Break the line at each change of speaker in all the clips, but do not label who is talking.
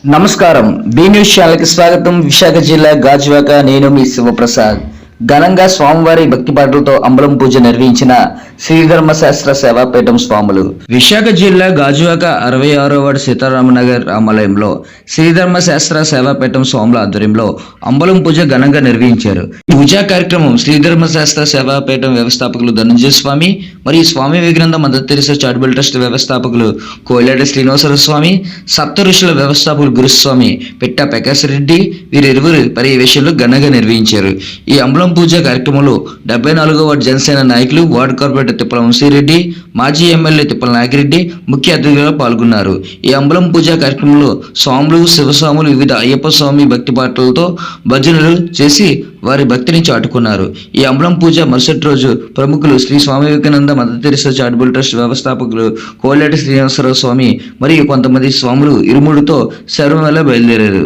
నమస్కారం. B news ఛానల్కి స్వాగతం. విశాఖ జిల్లా గాజువాక. నేను మీ శివప్రసాద్. ఘనంగా స్వామివారి భక్తి పాటలతో అంబలం పూజ నిర్వహించిన శ్రీధర్మశాస్త్ర సేవాపీఠం స్వాములు. విశాఖ జిల్లా గాజువాక 66వ వార్డు సీతారామనగర్ రామాలయంలో శ్రీధర్మశాస్త్ర సేవాపీఠం స్వాముల ఆధ్వర్యంలో అంబలం పూజ ఘనంగా నిర్వహించారు. ఈ పూజా కార్యక్రమం శ్రీధర్మశాస్త్ర సేవాపీఠం వ్యవస్థాపకులు ధనంజయ స్వామి మరియు Swami Vivekananda Mother Teresa charitable trust వ్యవస్థాపకులు కోయిలాడి శ్రీనివాసరావు స్వామి, సప్త ఋషుల వ్యవస్థాపకులు గురుస్వామి పిట్టా ప్రకాశ్ రెడ్డి వీరిరువురు పర్యవేక్షణలో ఘనంగా నిర్వహించారు. ఈ అంబలం పూజ కార్యక్రమంలో 74వ వార్డు జనసేన నాయకులు, వార్డు కార్పొరేటర్ తిప్పల వంశీరెడ్డి, మాజీ ఎమ్మెల్యే తిప్పల నాగిరెడ్డి ముఖ్య అతిథులుగా పాల్గొన్నారు. ఈ అంబలం పూజ కార్యక్రమంలో స్వాములు, శివస్వాములు వివిధ అయ్యప్ప స్వామి భక్తి పాటలతో భజనలు చేసి వారి భక్తిని చాటుకున్నారు. ఈ అంబలం పూజ మరుసటి రోజు ప్రముఖులు Shri Swami Vivekananda Mother Teresa charitable trust వ్యవస్థాపకులు కోయిలాడి శ్రీనివాసరావు స్వామి మరియు కొంతమంది స్వాములు ఇరుముడితో శబరిమల బయలుదేరారు.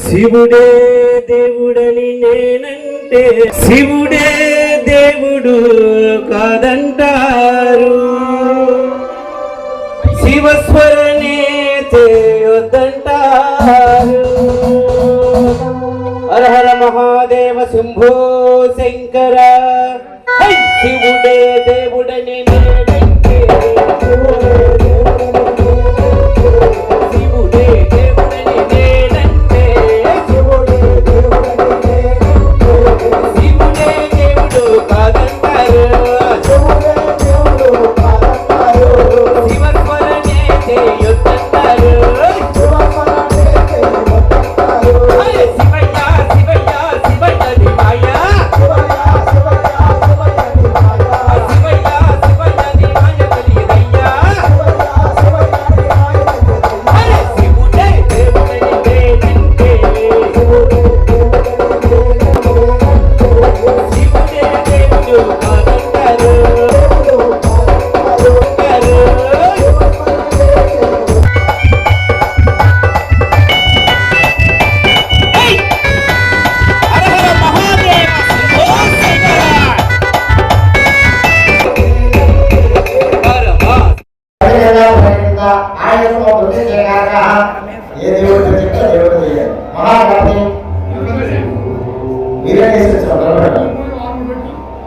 శివుడే దేవుడని నేనంటే శివుడే దేవుడు కాదంటారు, శివస్వరనే చేయొద్దంటారు. హర హర మహాదేవ శంభో శంకర. శివుడే దేవుడని నేనంటే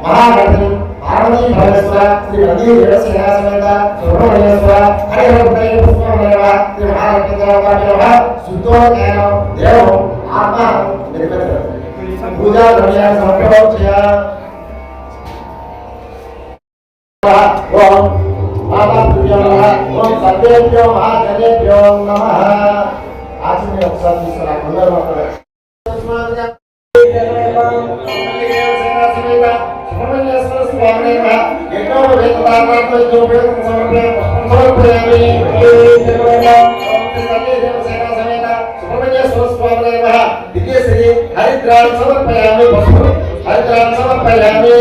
మహాగణపతి పార్వతీ భగేశ్వర శ్రీ నంది వీరసింహాసనేత సుబ్రహ్మణ్యేశ్వర హరిహరపతి పుష్పమేవ శ్రీ మహాగణపతిదేవ శుద్ధోదయం దేవం ఆత్మ నిర్మిత పూజా ద్రవ్యాన్ని సమర్పయ. ఓం మాతాభ్యో నమః. ఓం సర్వేభ్యో మహాజనేభ్యో నమః. ఆచరణ ఒకసారి తీసుకురా కొందరు మాట్లాడారు. హరిద్రాం సమర్పయామి హరిద్రాం సమర్పయామి.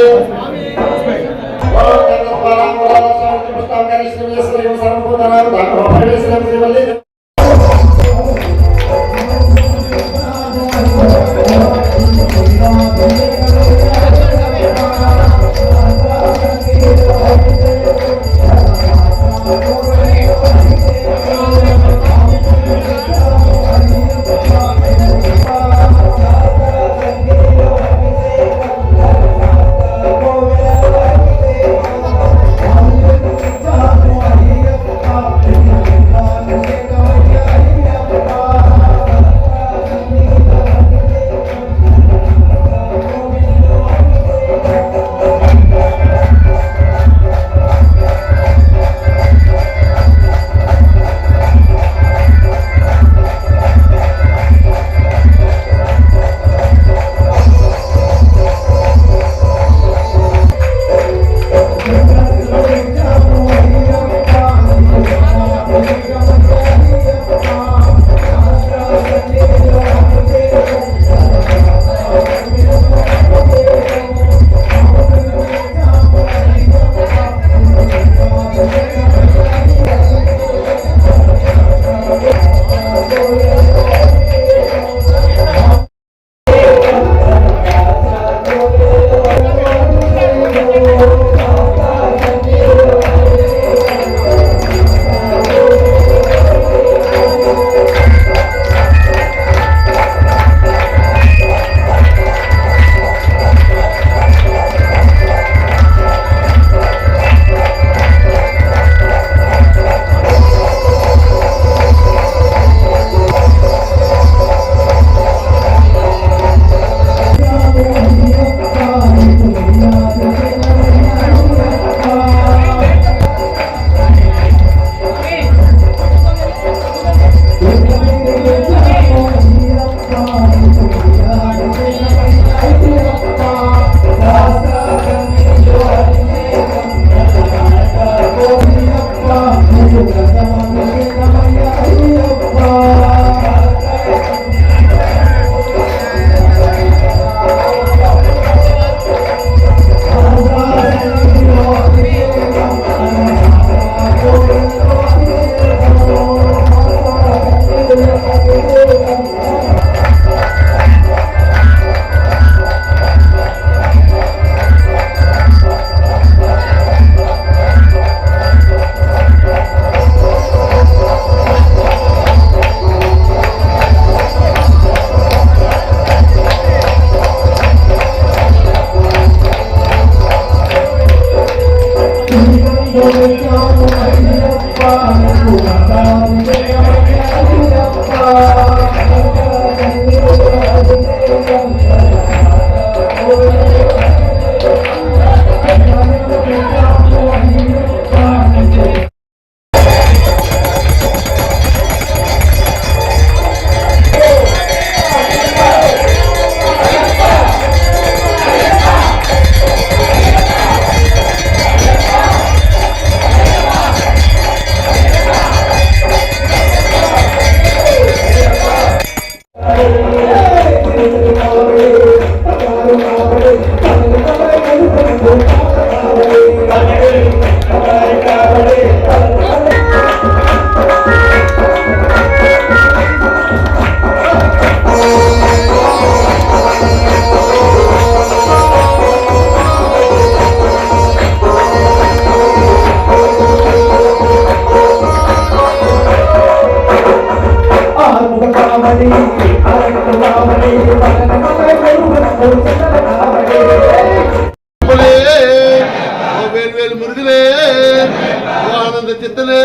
ఆనంద చిత్తలే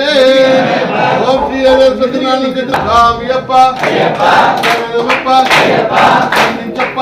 ఓం శ్రీ సత్యనారాయణ స్వామియప్ప శరణమప్ప అందించప్ప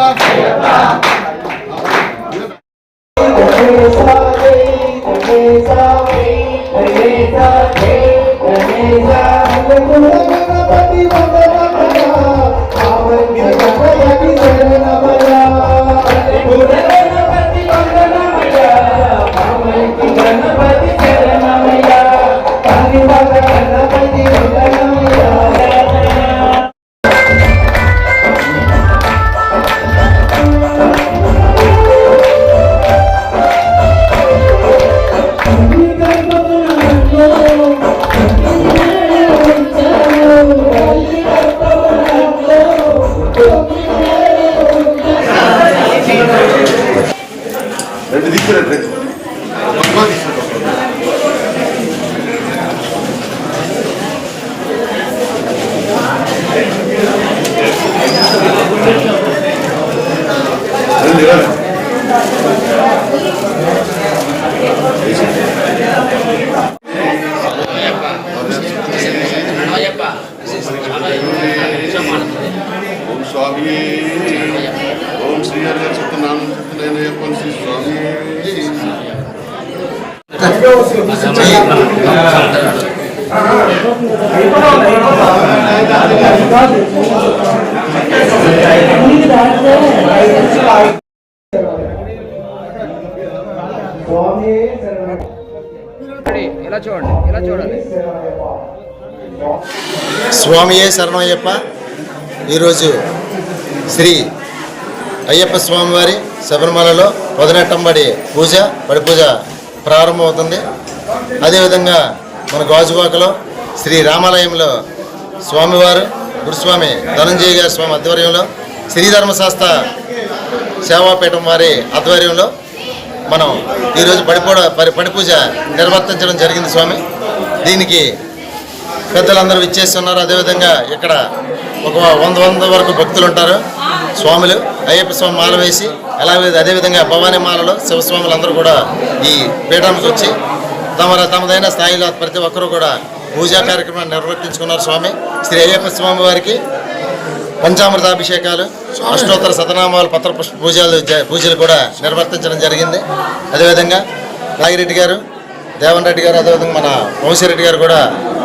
స్వామి ఓం శ్రీ సత్యనారాయణ స్వామి
స్వామియే శరణమయ్యప్ప. ఈరోజు శ్రీ అయ్యప్ప స్వామివారి శబరిమలలో పొదనెట్టంబడి పడి పూజ ప్రారంభమవుతుంది. అదేవిధంగా మన గాజువాకలో శ్రీ రామాలయంలో స్వామివారు గురుస్వామి ధనంజయ గారి స్వామి ఆధ్వర్యంలో శ్రీధర్మశాస్త్ర సేవాపీఠం వారి ఆధ్వర్యంలో మనం ఈరోజు పడి పూజ నిర్వర్తించడం జరిగింది స్వామి. దీనికి పెద్దలందరూ విచ్చేస్తున్నారు. అదేవిధంగా ఇక్కడ ఒక 100 వరకు భక్తులు ఉంటారు. స్వాములు అయ్యప్ప స్వామి మాల వేసి అదేవిధంగా భవానీ మాలలో శివస్వాములు అందరూ కూడా ఈ పీఠానికి వచ్చి తమదైన స్థాయిలో ప్రతి ఒక్కరూ కూడా పూజా కార్యక్రమాన్ని నిర్వర్తించుకున్నారు. స్వామి శ్రీ అయ్యప్ప స్వామి వారికి పంచామృతాభిషేకాలు, అష్టోత్తర శతనామాలు, పత్రపుష్ప పూజలు కూడా నిర్వర్తించడం జరిగింది. అదేవిధంగా నాగిరెడ్డి గారు, దేవన్ రెడ్డి గారు, అదేవిధంగా మన వంశీరెడ్డి గారు కూడా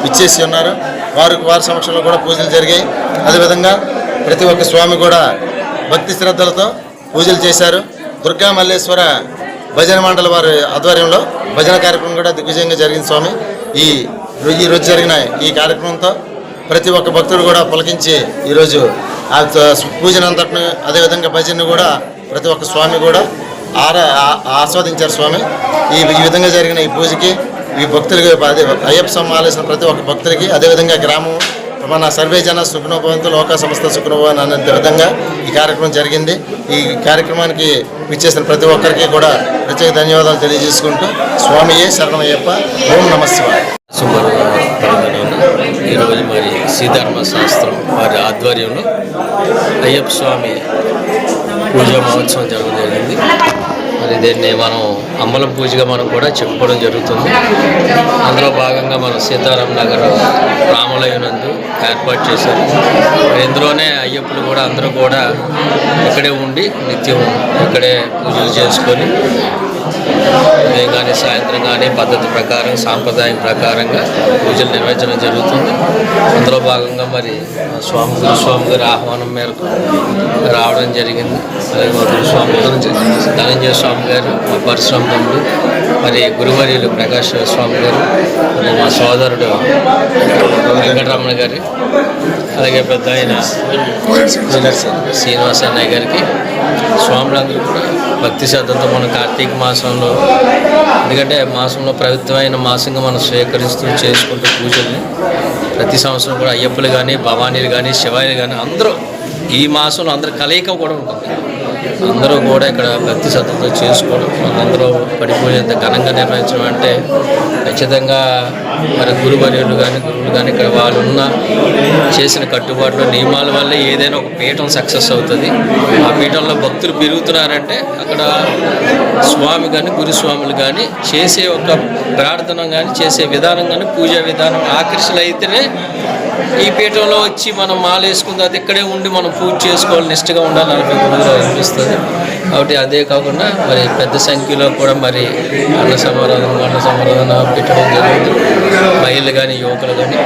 ఇచ్చేసి ఉన్నారు. వారి సమక్షంలో కూడా పూజలు జరిగాయి. అదేవిధంగా ప్రతి ఒక్క స్వామి కూడా భక్తి శ్రద్ధలతో పూజలు చేశారు. దుర్గా మల్లేశ్వర భజన మండలి వారి ఆధ్వర్యంలో భజన కార్యక్రమం కూడా దిగ్విజయంగా జరిగింది. స్వామి ఈ రోజు జరిగిన ఈ కార్యక్రమంతో ప్రతి ఒక్క భక్తుడు కూడా పులకించి ఈరోజు ఆ పూజనంతటిని అదేవిధంగా భజనను కూడా ప్రతి ఒక్క స్వామి కూడా ఆస్వాదించారు. స్వామి ఈ విధంగా జరిగిన ఈ పూజకి ఈ భక్తులకి అయ్యప్ప స్వామి ఆలసిన ప్రతి ఒక్క భక్తులకి అదేవిధంగా గ్రామం మన సర్వే జన సుఖనోభవంతు లోక సంస్థ సుఖనోభవన్ అనే విధంగా ఈ కార్యక్రమం జరిగింది. ఈ కార్యక్రమానికి విచ్చేసిన ప్రతి ఒక్కరికి కూడా ప్రత్యేక ధన్యవాదాలు తెలియజేసుకుంటూ స్వామియే శరణమయ్యప్ప. ఓం నమః శివాయ.
ఈరోజు మరి శ్రీధర్మశాస్త్రం వారి ఆధ్వర్యంలో అయ్యప్ప స్వామి పూజా మహోత్సవం జరగడం జరిగింది. మరి దీన్ని మనం అంబలం పూజగా మనం కూడా చెప్పుకోవడం జరుగుతుంది. అందులో భాగంగా మనం సీతారాం నగర్ రామాలయం నందు ఏర్పాటు చేశారు. ఇందులోనే అయ్యప్పలు కూడా అందరూ కూడా ఇక్కడే ఉండి నిత్యం ఇక్కడే పూజలు చేసుకొని ఉదయం కానీ సాయంత్రం కానీ పద్ధతి ప్రకారం సాంప్రదాయం ప్రకారంగా పూజలు నిర్వహించడం జరుగుతుంది. అందులో భాగంగా మరి గురుస్వామి గారి ఆహ్వానం మేరకు రావడం జరిగింది. అలాగే మా గురుస్వామి ధనంజయ స్వామి గారు, మా పరశురామ తమ్ముడు, మరి గురువర్యులు ప్రకాష్ స్వామి గారు, మరి మా సోదరుడు వెంకటరమణ గారి, అలాగే పెద్ద ఆయన శ్రీనివాస అన్నయ్య గారికి, స్వాములందరూ కూడా భక్తి శ్రద్ధతో మన కార్తీక మాసంలో, ఎందుకంటే మాసంలో పవిత్రమైన మాసంగా మనం స్వీకరిస్తూ చేసుకుంటూ పూజల్ని ప్రతి సంవత్సరం కూడా అయ్యప్పలు కానీ, భవానీలు కానీ, శివాయిలు కానీ అందరూ ఈ మాసంలో అందరూ కలయిక కూడా ఉంటుంది. అందరూ కూడా ఇక్కడ భక్తి శ్రద్ధతో చేసుకోవడం, అందరూ పడిపోయేంత ఘనంగా నిర్వహించడం అంటే ఖచ్చితంగా మరి గురువర్యులు కానీ గురువులు కానీ ఇక్కడ వాళ్ళు ఉన్న చేసిన కట్టుబాట్లు నియమాల వల్ల ఏదైనా ఒక పీఠం సక్సెస్ అవుతుంది. ఆ పీఠంలో భక్తులు పెరుగుతున్నారంటే అక్కడ స్వామి కానీ గురుస్వాములు కానీ చేసే ఒక ప్రార్థన కానీ చేసే విధానం కానీ పూజా విధానం ఆకర్షణలైతేనే ఈ పీఠంలో వచ్చి మనం మాల వేసుకుంది అది ఇక్కడే ఉండి మనం పూజ చేసుకోవాలి, నిష్ఠగా ఉండాలి అనుకుంటున్నారు అనిపిస్తుంది. కాబట్టి అదే కాకుండా మరి పెద్ద సంఖ్యలో కూడా మరి అన్న సమారాధన పెట్టడం జరుగుతుంది. మహిళలు కానీ యువకులు కానీ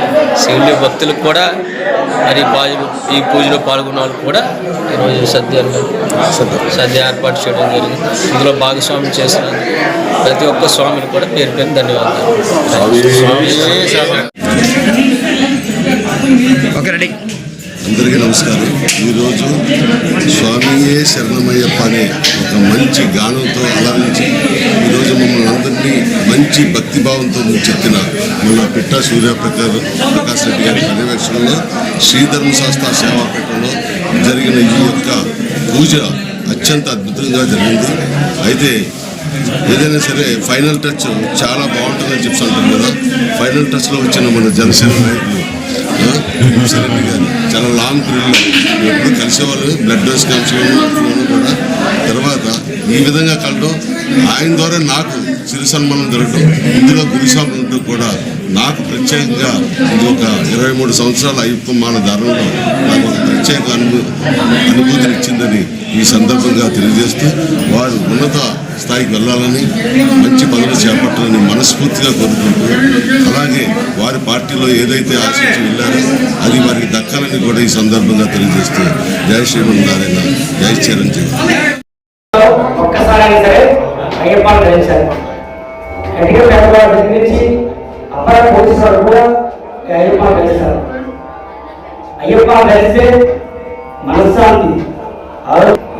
శివుడి భక్తులకు కూడా మరి ఈ పూజలో పాల్గొన్న వాళ్ళు కూడా ఈరోజు సద్య ఏర్పాటు చేయడం జరిగింది. ఇందులో భాగస్వామ్యం చేసిన ప్రతి ఒక్క స్వామిని కూడా పేరు పేరు ధన్యవాదాలు.
అందరికీ నమస్కారం. ఈరోజు స్వామియే శరణమయ్యప్ప అనే ఒక మంచి గానంతో అలరించి ఈరోజు మమ్మల్ని అందరినీ మంచి భక్తిభావంతో చెప్తున్న మన పిట్ట ప్రకాష్ రెడ్డి గారి పర్యవేక్షణలో శ్రీధర్మశాస్త్ర సేవాపీఠంలో జరిగిన ఈ యొక్క పూజ అత్యంత అద్భుతంగా జరిగింది. అయితే ఏదైనా సరే ఫైనల్ టచ్ చాలా బాగుంటుందని చెప్తుంటాం కదా. ఫైనల్ టచ్లో వచ్చిన మన జనసేన నాయకులు రెడ్డి గారు చాలా లాంగ్ పీరియడ్లో ఎప్పుడు కలిసేవాళ్ళు, బ్లడ్ డోస్ క్యాంప్స్లోనూ కూడా. తర్వాత ఈ విధంగా కలడం ఆయన ద్వారా నాకు సిరి సన్మానం జరగడం, ఇందులో గురుస్వాములతో కూడా నాకు ప్రత్యేకంగా ఇది ఒక 23 సంవత్సరాల అయ్యప్ప మాల ధారణలో నాకు ఒక ప్రత్యేక అనుభూతిని ఇచ్చిందని ఈ సందర్భంగా తెలియజేస్తూ వారు ఉన్నత స్థాయికి వెళ్ళాలని, మంచి పనులు చేపట్టాలని మనస్ఫూర్తిగా కోరుకుంటూ, అలాగే వారి పార్టీలో ఏదైతే ఆశించి వెళ్ళారో అది వారికి దక్కాలని కూడా ఈ సందర్భంగా తెలియజేస్తూ జై శ్రీమన్నారాయణ, జై చిరంజీవి.
ఒక్కసారి సరే అయ్యప్పని ధరించారు. గట్టిగా పెద్దవాళ్ళ దగ్గర నుంచి అప్పర పోలీసు వారు కూడా అయ్యప్పని ధరిస్తారు. అయ్యప్పని ధరిస్తే మనశ్శాంతి,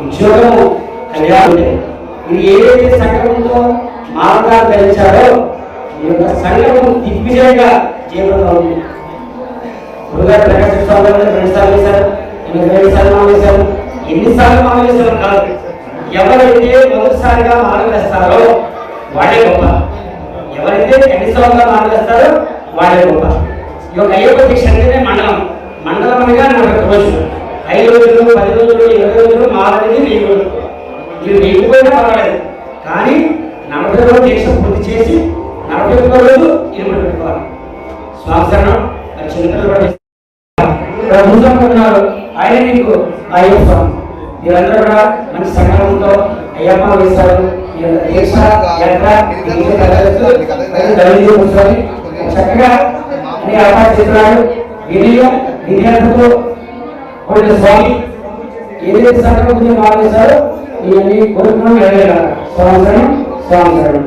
ఉద్యోగము, కళ్యాణం. ఇది ఏదైతే సంకల్పంతో మార్గాలు ధరించారో ఈ యొక్క సంకల్పం దిగ్విజయంగా జీవితంలో ఉంది. గురుగారు ప్రకాశ్ స్వామి గారు 2 సార్లు వేశారు, 8 సార్లు మానేశారు. ఎన్నిసార్లు మానేశారు కాదు, ఎవరైతే మొదటిసారిగా మానేస్తారో వాడే గొప్ప, ఎవరైతే 2 సార్లుగా మానేస్తారో వాడే గొప్ప. ఈ యొక్క అయ్యప్ప దీక్ష అంటేనే మండలం అనగా 40 రోజులు, 5 రోజులు, 10 రోజులు, 20 రోజులు మారనేది 1000 రోజులు. మీరు లేకపోయినా పర్వాలేదు, కానీ 40 రోజులు దీక్ష పూర్తి చేసి 41 రోజులు ఇరుముడు పెట్టుకోవాలి. స్వాసనం చిన్నపిల్లలు ఆయన మీకు అయ్యప్ప మీరందరూ కూడా మంచి సంకల్పంతో అయ్యప్ప వేస్తారు. దీక్ష చక్కగా అన్ని ఏర్పాటు చేస్తున్నాడు. విద్యార్థులతో కొన్ని స్వామి ఏదైతే సంకల్పం బాగా చేశారో ఇవన్నీ కోరుకున్నాం. సంవత్సరం